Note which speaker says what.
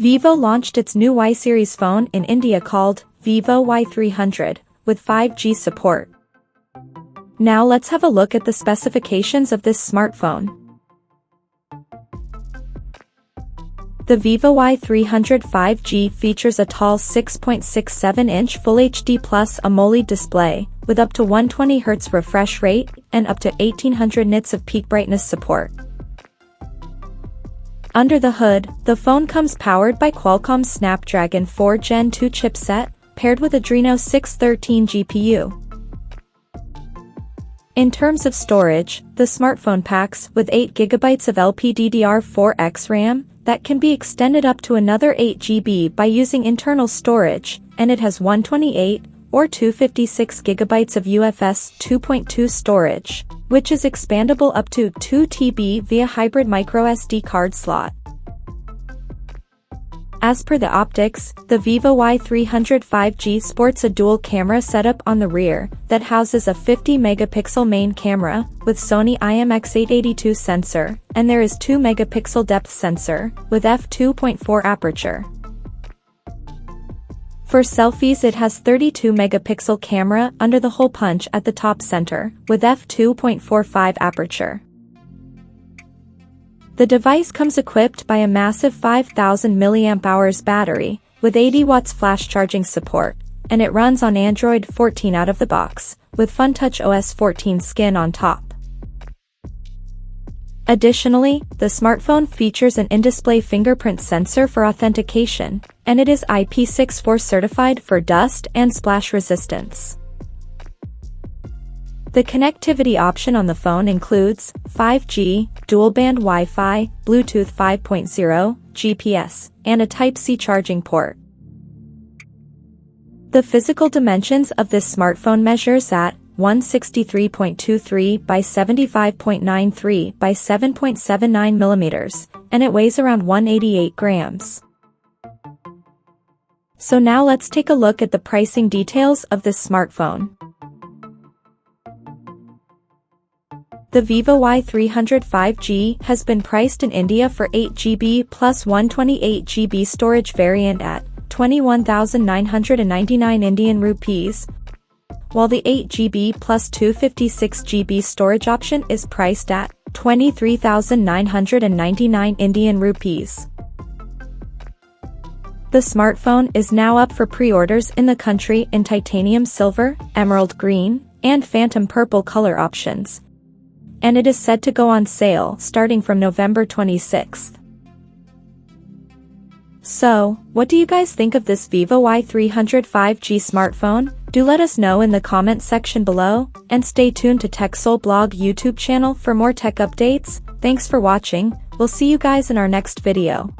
Speaker 1: Vivo launched its new Y series phone in India called Vivo Y300, with 5G support. Now let's have a look at the specifications of this smartphone. The Vivo Y300 5G features a tall 6.67-inch Full HD Plus AMOLED display, with up to 120Hz refresh rate and up to 1800 nits of peak brightness support. Under the hood, the phone comes powered by Qualcomm's Snapdragon 4 Gen 2 chipset, paired with Adreno 613 GPU. In terms of storage, the smartphone packs with 8GB of LPDDR4X RAM that can be extended up to another 8GB by using internal storage, and it has 128 or 256GB of UFS 2.2 storage, which is expandable up to 2 TB via hybrid microSD card slot. As per the optics, the Vivo Y300 5G sports a dual camera setup on the rear that houses a 50-megapixel main camera with Sony IMX882 sensor, and there is 2-megapixel depth sensor with f2.4 aperture. For selfies, it has 32-megapixel camera under the hole punch at the top center with f2.45 aperture. The device comes equipped by a massive 5000 mAh battery, with 80 watts flash charging support, and it runs on Android 14 out of the box, with FunTouch OS 14 skin on top. Additionally, the smartphone features an in-display fingerprint sensor for authentication, and it is IP64 certified for dust and splash resistance. The connectivity option on the phone includes 5G, dual-band Wi-Fi, Bluetooth 5.0, GPS, and a Type-C charging port. The physical dimensions of this smartphone measures at 163.23 by 75.93 by 7.79 millimeters, and it weighs around 188 grams. So now let's take a look at the pricing details of this smartphone. The Vivo Y300 5G has been priced in India for 8GB plus 128GB storage variant at 21,999 Indian rupees, while the 8GB plus 256GB storage option is priced at 23,999 Indian rupees. The smartphone is now up for pre-orders in the country in titanium silver, emerald green, and phantom purple color options, and it is set to go on sale starting from November 26th. So, what do you guys think of this Vivo Y300 5G smartphone? Do let us know in the comments section below, and stay tuned to TechSole Blog YouTube channel for more tech updates. Thanks for watching, we'll see you guys in our next video.